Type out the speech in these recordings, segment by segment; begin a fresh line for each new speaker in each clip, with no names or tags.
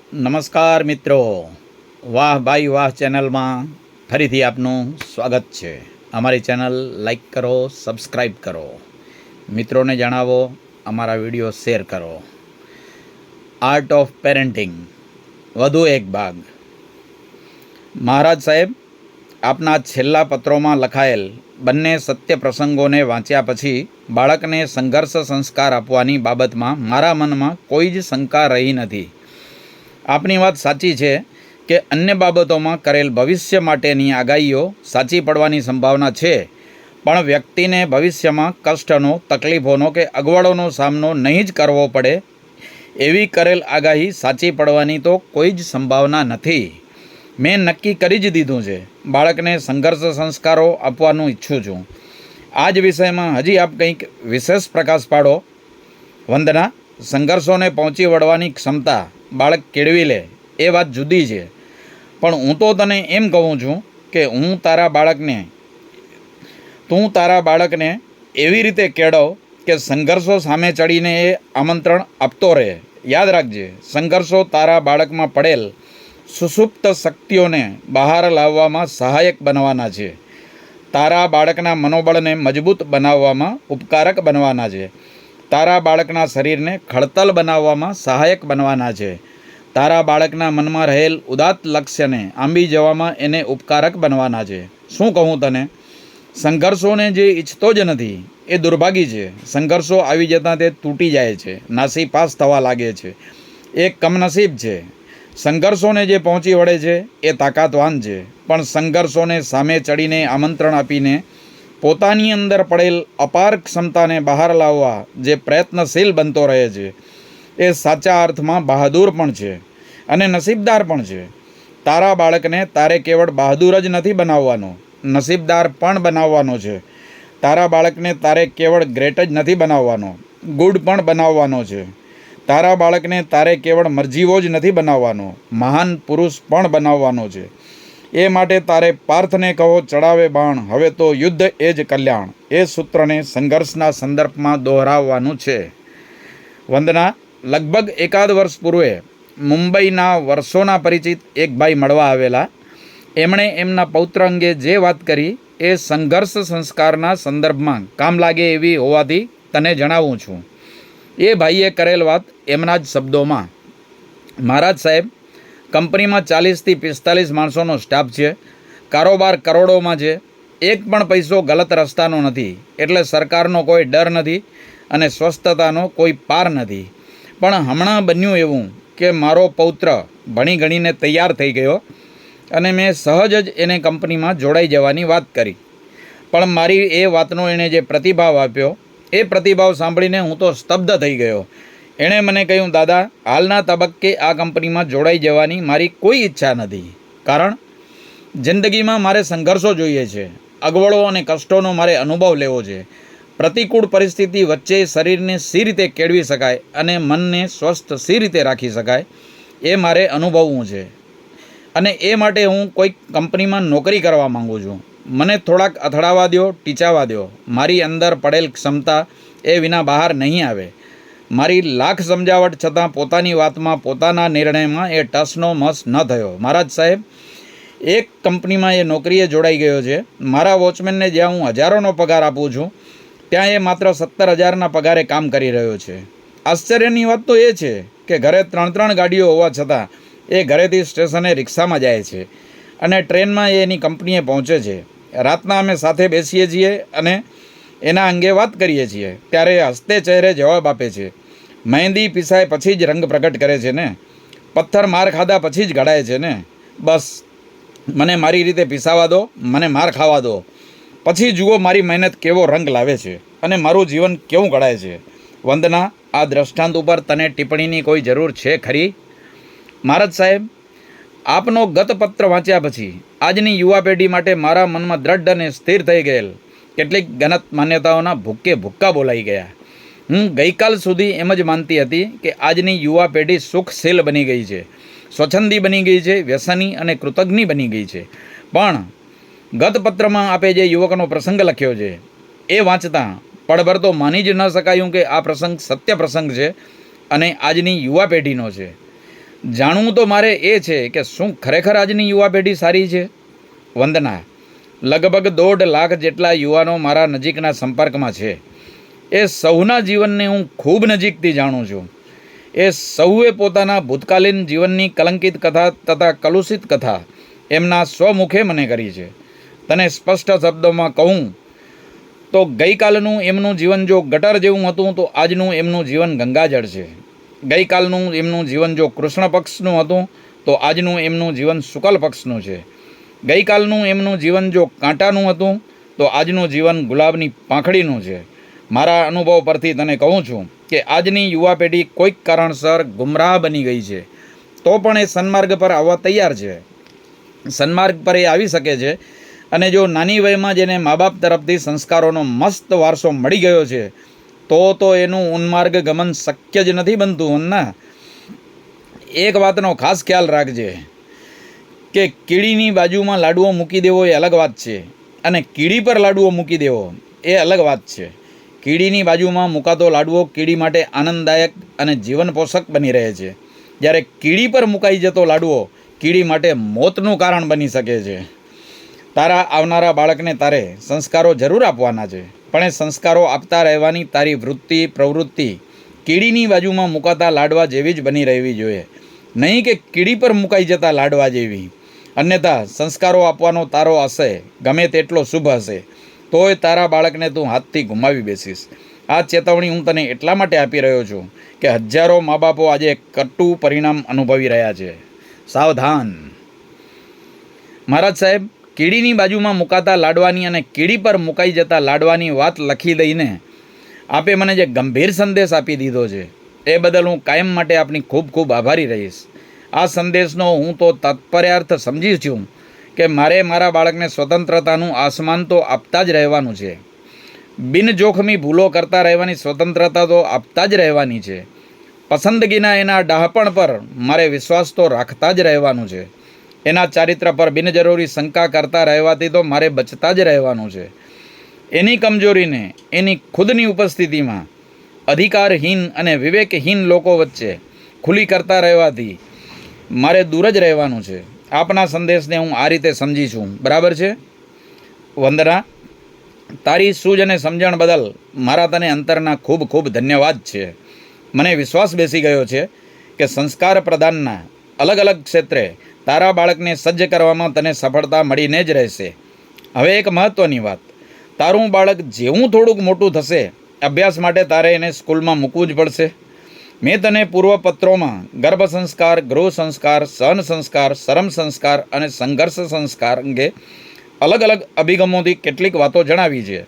નમસ્કાર મિત્રો, વાહ ભાઈ વાહ ચેનલમાં ફરીથી આપનું સ્વાગત છે. અમારી ચેનલ લાઈક કરો, સબસ્ક્રાઈબ કરો, મિત્રોને જણાવો, અમારા વિડીયો શેર કરો. આર્ટ ઓફ પેરેન્ટિંગ વધુ એક ભાગ. મહારાજ સાહેબ, આપના છેલ્લા પત્રોમાં લખાયેલ બંને સત્ય પ્રસંગોને વાંચ્યા પછી બાળકને સંઘર્ષ સંસ્કાર આપવાની બાબતમાં મારા મનમાં કોઈ જ શંકા રહી નથી. આપની વાત સાચી છે કે અન્ય બાબતોમાં કરેલ ભવિષ્ય માટેની આગાહીઓ સાચી પડવાની સંભાવના છે, પણ વ્યક્તિને ભવિષ્યમાં કષ્ટનો, તકલીફોનો કે અગવડોનો સામનો નહીં જ કરવો પડે એવી કરેલ આગાહી સાચી પડવાની તો કોઈ જ સંભાવના નથી. મેં નક્કી કરી જ દીધું છે, બાળકને સંઘર્ષ સંસ્કારો આપવાનું ઈચ્છું છું. આ જ વિષયમાં હજી આપ કંઈક વિશેષ પ્રકાશ પાડો. વંદના, સંઘર્ષોને પહોંચી વળવાની ક્ષમતા બાળક કેળવી લે એ વાત જુદી છે, પણ હું તો તને એમ કહું છું કે તું તારા બાળકને એવી રીતે કેળવ કે સંઘર્ષો સામે ચડીને એ આમંત્રણ આપતો રહે. યાદ રાખજે, સંઘર્ષો તારા બાળકમાં પડેલ સુષુપ્ત શક્તિઓને બહાર લાવવામાં સહાયક બનવાના છે, તારા બાળકના મનોબળને મજબૂત બનાવવામાં ઉપકારક બનવાના છે, તારા બાળકના શરીરને ખડતલ બનાવવામાં સહાયક બનવાના છે, તારા બાળકના મનમાં રહેલ ઉદાત્ત લક્ષ્યને આંબી જવામાં એને ઉપકારક બનવાના છે. શું કહું તને, સંઘર્ષોને જે ઈચ્છતો જ નથી એ દુર્ભાગી છે. સંઘર્ષો આવી જતાં તે તૂટી જાય છે, નાસીપાસ થવા લાગે છે, એ કમનસીબ છે. સંઘર્ષોને જે પહોંચી વળે છે એ તાકાતવાન છે, પણ સંઘર્ષોને સામે ચડીને આમંત્રણ આપીને પોતાની અંદર પડેલ અપાર ક્ષમતાને બહાર લાવવા જે પ્રયત્નશીલ બનતો રહે છે એ સાચા અર્થમાં બહાદુર પણ છે અને નસીબદાર પણ છે. તારા બાળકને તારે કેવળ બહાદુર જ નથી બનાવવાનો, નસીબદાર પણ બનાવવાનો છે. તારા બાળકને તારે કેવળ ગ્રેટ જ નથી બનાવવાનો, ગુડ પણ બનાવવાનો છે. તારા બાળકને તારે કેવળ મરજીવો જ નથી બનાવવાનો, મહાન પુરુષ પણ બનાવવાનો છે. એ માટે તારે પાર્થને કહો, ચડાવે બાણ, હવે તો યુદ્ધ એ જ કલ્યાણ, એ સૂત્રને સંઘર્ષના સંદર્ભમાં દોહરાવવાનું છે. વંદના, લગભગ એકાદ વર્ષ પૂર્વે મુંબઈના વર્ષોના પરિચિત એક ભાઈ મળવા આવેલા. એમણે એમના પૌત્ર અંગે જે વાત કરી એ સંઘર્ષ સંસ્કારના સંદર્ભમાં કામ લાગે એવી હોવાથી તને જણાવું છું. એ ભાઈએ કરેલ વાત એમના જ શબ્દોમાં. મહારાજ સાહેબ, કંપનીમાં 40થી 45 માણસોનો સ્ટાફ છે, કારોબાર કરોડોમાં છે, એક પણ પૈસો ગલત રસ્તાનો નથી, એટલે સરકારનો કોઈ ડર નથી અને સ્વસ્થતાનો કોઈ પાર નથી. પણ હમણાં બન્યું એવું કે મારો પૌત્ર ભણી ગણીને તૈયાર થઈ ગયો અને મેં સહજ જ એને કંપનીમાં જોડાઈ જવાની વાત કરી. પણ મારી એ વાતનો એણે જે પ્રતિભાવ આપ્યો એ પ્રતિભાવ સાંભળીને હું તો સ્તબ્ધ થઈ ગયો. એણે મને કહ્યું, દાદા, હાલના તબક્કે આ કંપનીમાં જોડાઈ જવાની મારી કોઈ ઈચ્છા નથી, કારણ જિંદગીમાં મારે સંઘર્ષો જોઈએ છે, અગવડો અને કષ્ટોનો મારે અનુભવ લેવો છે. પ્રતિકૂળ પરિસ્થિતિ વચ્ચે શરીરને સી રીતે કેળવી શકાય અને મનને સ્વસ્થ સી રીતે રાખી શકાય એ મારે અનુભવવું છે. અને એ માટે હું કોઈક કંપનીમાં નોકરી કરવા માગું છું. મને થોડાક અથડાવા દો, ટીચાવા દો. મારી અંદર પડેલ ક્ષમતા એ વિના બહાર નહીં આવે. મારી લાખ સમજાવટ છતાં પોતાની વાતમાં, પોતાના નિર્ણયમાં એ ટસનો મસ ન થયો. મહારાજ સાહેબ, એક કંપનીમાં એ નોકરીએ જોડાઈ ગયો છે. મારા વોચમેનને જ્યાં હું હજારોનો પગાર આપું છું ત્યાં એ માત્ર 17,000ના પગારે કામ કરી રહ્યો છે. આશ્ચર્યની વાત તો એ છે કે ઘરે 3 ગાડીઓ હોવા છતાં એ ઘરેથી સ્ટેશને રિક્ષામાં જાય છે અને ટ્રેનમાં એની કંપનીએ પહોંચે છે. રાતના અમે સાથે બેસીએ છીએ અને એના અંગે વાત કરીએ છીએ ત્યારે હસતે ચહેરે જવાબ આપે છે, મહેંદી પીસાય પછી જ રંગ પ્રગટ કરે છે ને, પથ્થર માર ખાધા પછી જ ઘડાય છે ને. બસ મને મારી રીતે પીસાવા દો, મને માર ખાવા દો, પછી જુઓ મારી મહેનત કેવો રંગ લાવે છે અને મારું જીવન કેવું ઘડાય છે. વંદના, આ દ્રષ્ટાંત ઉપર તને ટિપ્પણીની કોઈ જરૂર છે ખરી? મહારાજ સાહેબ, આપનો ગત પત્ર વાંચ્યા પછી આજની યુવા પેઢી માટે મારા મનમાં દ્રઢ અને સ્થિર થઈ ગયેલ કેટલીક ગલત માન્યતાઓના ભૂક્કે ભૂક્કા બોલાઈ ગયા. હું ગઈકાલ સુધી એમ જ માનતી હતી કે આજની યુવા પેઢી સુખશીલ બની ગઈ છે, સ્વચ્છંદી બની ગઈ છે, વ્યસની અને કૃતજ્ઞ બની ગઈ છે. પણ ગત પત્રમાં આપે જે યુવકનો પ્રસંગ લખ્યો છે એ વાંચતાં પળભર તો માની જ ન શકાયું કે આ પ્રસંગ સત્ય પ્રસંગ છે અને આજની યુવા પેઢીનો છે. જાણવું તો મારે એ છે કે શું ખરેખર આજની યુવા પેઢી સારી છે? વંદના, લગભગ 1.5 લાખ જેટલા યુવાનો મારા નજીકના સંપર્કમાં છે. એ સૌના જીવનને હું ખૂબ નજીકથી જાણું છું. એ સૌએ પોતાના ભૂતકાલીન જીવનની કલંકિત કથા તથા કલુષિત કથા એમના સ્વમુખે મને કરી છે. તને સ્પષ્ટ શબ્દોમાં કહું તો ગઈકાલનું એમનું જીવન જો ગટર જેવું હતું તો આજનું એમનું જીવન ગંગાજળ છે. ગઈકાલનું એમનું જીવન જો કૃષ્ણ પક્ષનું હતું તો આજનું એમનું જીવન શુક્લ પક્ષનું છે. ગઈકાલનું એમનું જીવન જો કાંટાનું હતું તો આજનું જીવન ગુલાબની પાંખડીનું છે. મારા અનુભવ પરથી તને કહું છું કે આજની યુવા પેઢી કોઈક કારણસર ગુમરાહ બની ગઈ છે, તો પણ એ સન્માર્ગ પર આવવા તૈયાર છે. સન્માર્ગ પર એ આવી શકે છે. અને જો નાની વયમાં જેને મા બાપ તરફથી સંસ્કારોનો મસ્ત વારસો મળી ગયો છે તો એનું ઉન્માર્ગ ગમન શક્ય જ નથી બનતું. ના, એક વાતનો ખાસ ખ્યાલ રાખજે કે કીડીની બાજુમાં લાડુઓ મૂકી દેવો એ અલગ વાત છે, અને કીડી પર લાડુઓ મૂકી દેવો એ અલગ વાત છે. કીડીની બાજુમાં મુકાતો લાડુઓ કીડી માટે આનંદદાયક અને જીવન પોષક બની રહે છે, જ્યારે કીડી પર મુકાઈ જતો લાડુઓ કીડી માટે મોતનું કારણ બની શકે છે. તારા આવનારા બાળકને તારે સંસ્કારો જરૂર આપવાના છે, પણ એ સંસ્કારો આપતા રહેવાની તારી વૃત્તિ પ્રવૃત્તિ કીડીની બાજુમાં મુકાતા લાડવા જેવી જ બની રહેવી જોઈએ, નહીં કે કીડી પર મુકાઈ જતા લાડવા જેવી. અન્યથા સંસ્કારો આપવાનો તારો આશય ગમે તેટલો શુભ હશે તોય તારા બાળકને તું હાથથી ગુમાવી બેસીશ. આ ચેતવણી હું તને એટલા માટે આપી રહ્યો છું કે હજારો મા બાપો આજે કટુ પરિણામ અનુભવી રહ્યા છે. સાવધાન. મહારાજ સાહેબ, કીડીની બાજુમાં મુકાતા લાડવાની અને કીડી પર મુકાઈ જતા લાડવાની વાત લખી દઈને આપે મને જે ગંભીર સંદેશ આપી દીધો છે એ બદલ હું કાયમ માટે આપની ખૂબ ખૂબ આભારી રહીશ. આ સંદેશનો હું તો તાત્પર્યાર્થ સમજી છું કે મારે મારા બાળકને સ્વતંત્રતાનું આસમાન તો આપતા જ રહેવાનું છે. બિનજોખમી ભૂલો કરતા રહેવાની સ્વતંત્રતા તો આપતા જ રહેવાની છે. પસંદગીના એના ડહાપણ પર મારે વિશ્વાસ તો રાખતા જ રહેવાનું છે. એના ચારિત્ર પર બિનજરૂરી શંકા કરતા રહેવાથી તો મારે બચતા જ રહેવાનું છે. એની કમજોરીને એની ખુદની ઉપસ્થિતિમાં અધિકારહીન અને વિવેકહીન લોકો વચ્ચે ખુલ્લી કરતા રહેવાથી મારે દૂર જ રહેવાનું છે. આપના સંદેશને હું આ રીતે સમજી છું. બરાબર છે? વંદના, તારી સૂઝ અને સમજણ બદલ મારા તને અંતરના ખૂબ ખૂબ ધન્યવાદ છે. મને વિશ્વાસ બેસી ગયો છે કે સંસ્કાર પ્રદાનના અલગ અલગ ક્ષેત્રે તારા બાળકને સજ્જ કરવામાં તને સફળતા મળીને જ રહેશે. હવે એક મહત્ત્વની વાત, તારું બાળક જેવું થોડુંક મોટું થશે અભ્યાસ માટે તારે એને સ્કૂલમાં મૂકવું જ પડશે. મેં તને પૂર્વ પત્રોમાં ગર્ભ સંસ્કાર, ગૃહ સંસ્કાર, સહન સંસ્કાર, શરમ સંસ્કાર અને સંઘર્ષ સંસ્કાર અંગે અલગ અલગ અભિગમોથી કેટલીક વાતો જણાવી છે.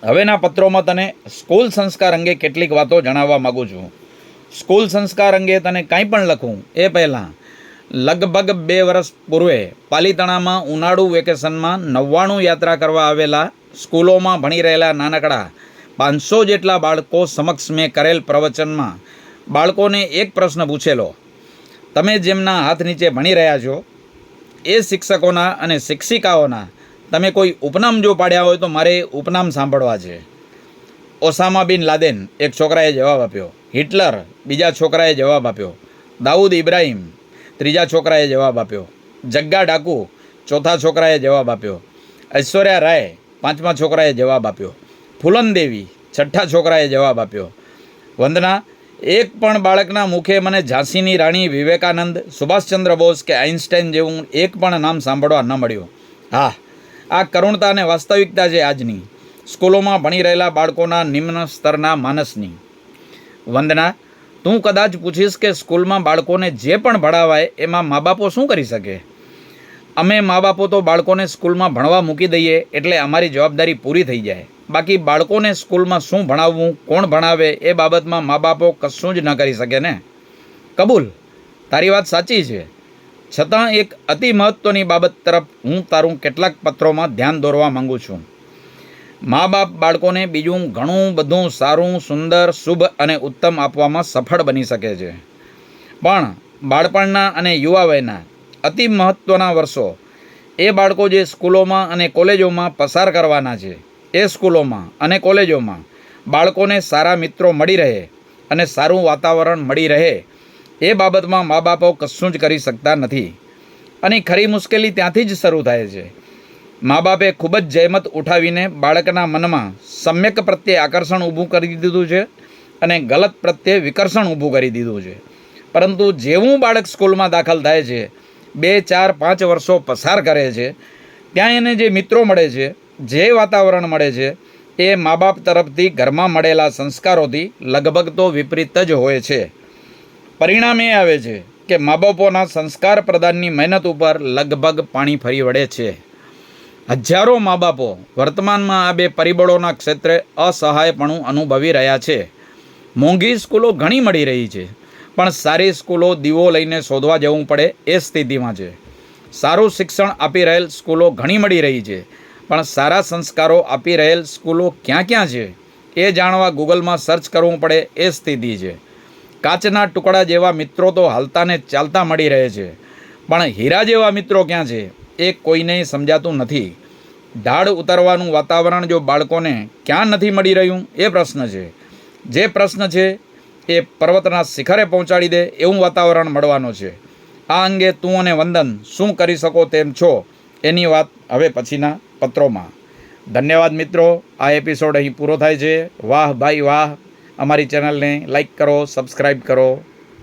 હવેના પત્રોમાં તને સ્કૂલ સંસ્કાર અંગે કેટલીક વાતો જણાવવા માગું છું. સ્કૂલ સંસ્કાર અંગે તને કાંઈ પણ લખું એ પહેલાં લગભગ 2 વર્ષ પૂર્વે પાલીતાણામાં ઉનાળુ વેકેશનમાં 99 યાત્રા કરવા આવેલા સ્કૂલોમાં ભણી રહેલા નાનકડા 500 જેટલા બાળકો સમક્ષ મેં કરેલ પ્રવચનમાં બાળકોને એક પ્રશ્ન પૂછેલો. તમે જેમના હાથ નીચે ભણી રહ્યા છો એ શિક્ષકોના અને શિક્ષિકાઓના તમે કોઈ ઉપનામ જો પાડ્યા હોય તો મારે ઉપનામ સાંભળવા છે. ઓસામા બિન લાદેન, એક છોકરાએ જવાબ આપ્યો. હિટલર, બીજા છોકરાએ જવાબ આપ્યો. દાઉદ ઇબ્રાહિમ, ત્રીજા છોકરાએ જવાબ આપ્યો. જગ્ગા ડાકુ, ચોથા છોકરાએ જવાબ આપ્યો. ઐશ્વર્યા રાય, પાંચમા છોકરાએ જવાબ આપ્યો. ફૂલન દેવી, છઠ્ઠા છોકરાએ જવાબ આપ્યો. વંદના, એક પણ બાળકના મુખે મને ઝાંસીની રાણી, વિવેકાનંદ, સુભાષચંદ્ર બોઝ કે આઇન્સ્ટાઈન જેવું એક પણ નામ સાંભળવા ન મળ્યું. હા, આ કરુણતા અને વાસ્તવિકતા છે આજની સ્કૂલોમાં ભણી રહેલા બાળકોના નિમ્ન સ્તરના માનસની. વંદના, તું કદાચ પૂછીશ કે સ્કૂલમાં બાળકોને જે પણ ભણાવાય એમાં મા બાપો શું કરી શકે? અમે મા બાપો તો બાળકોને સ્કૂલમાં ભણવા મૂકી દઈએ એટલે અમારી જવાબદારી પૂરી થઈ જાય. બાકી બાળકોને સ્કૂલમાં શું ભણાવવું, કોણ ભણાવે એ બાબતમાં મા બાપો કશું જ ન કરી શકે ને. કબૂલ, તારી વાત સાચી છે. છતાં એક અતિ મહત્ત્વની બાબત તરફ હું તારું કેટલાક પત્રોમાં ધ્યાન દોરવા માંગુ છું. મા બાપ બાળકોને બીજું ઘણું બધું સારું, સુંદર, શુભ અને ઉત્તમ આપવામાં સફળ બની શકે છે, પણ બાળપણના અને યુવા વયના અતિ મહત્ત્વના વર્ષો એ બાળકો જે સ્કૂલોમાં અને કોલેજોમાં પસાર કરવાના છે એ સ્કૂલોમાં અને કોલેજોમાં બાળકોને સારા મિત્રો મળી રહે અને સારું વાતાવરણ મળી રહે એ બાબતમાં મા બાપો કશું જ કરી શકતા નથી. અને ખરી મુશ્કેલી ત્યાંથી જ શરૂ થાય છે. મા બાપે ખૂબ જ જહેમત ઉઠાવીને બાળકના મનમાં સમ્યક પ્રત્યે આકર્ષણ ઊભું કરી દીધું છે અને ગલત પ્રત્યે વિકર્ષણ ઊભું કરી દીધું છે. પરંતુ જેવું બાળક સ્કૂલમાં દાખલ થાય છે, 2, 4, 5 વર્ષો પસાર કરે છે, ત્યાં એને જે મિત્રો મળે છે, જે વાતાવરણ મળે છે, એ મા બાપ તરફથી ઘરમાં મળેલા સંસ્કારોથી લગભગ તો વિપરીત જ હોય છે. પરિણામ એ આવે છે કે મા બાપોના સંસ્કાર પ્રદાનની મહેનત ઉપર લગભગ પાણી ફરી વળે છે. હજારો મા બાપો વર્તમાનમાં આ 2 પરિબળોના ક્ષેત્રે અસહાયપણું અનુભવી રહ્યા છે. મોંઘી સ્કૂલો ઘણી મળી રહી છે, પણ સારી સ્કૂલો દીવો લઈને શોધવા જવું પડે એ સ્થિતિમાં છે. સારું શિક્ષણ આપી રહેલ સ્કૂલો ઘણી મળી રહી છે, પણ સારા સંસ્કારો આપી રહેલ સ્કૂલો ક્યાં ક્યાં છે એ જાણવા ગૂગલમાં સર્ચ કરવું પડે એ સ્થિતિ છે. કાચના ટુકડા જેવા મિત્રો તો હાલતાને ચાલતા મળી રહે છે, પણ હીરા જેવા મિત્રો ક્યાં છે એ કોઈને સમજાતું નથી. ઢાળ ઉતરવાનું વાતાવરણ જો બાળકોને ક્યાં નથી મળી રહ્યું એ પ્રશ્ન છે. જે પ્રશ્ન છે એ પર્વતના શિખરે પહોંચાડી દે એવું વાતાવરણ મળવાનું છે. આ અંગે તું અને વંદન શું કરી શકો તેમ છો એની વાત હવે પછીના પત્રોમાં. ધન્યવાદ મિત્રો. આ એપિસોડ અહીં પૂરો થાય છે. વાહ ભાઈ વાહ. અમારી ચેનલને લાઈક કરો, સબસ્ક્રાઈબ કરો.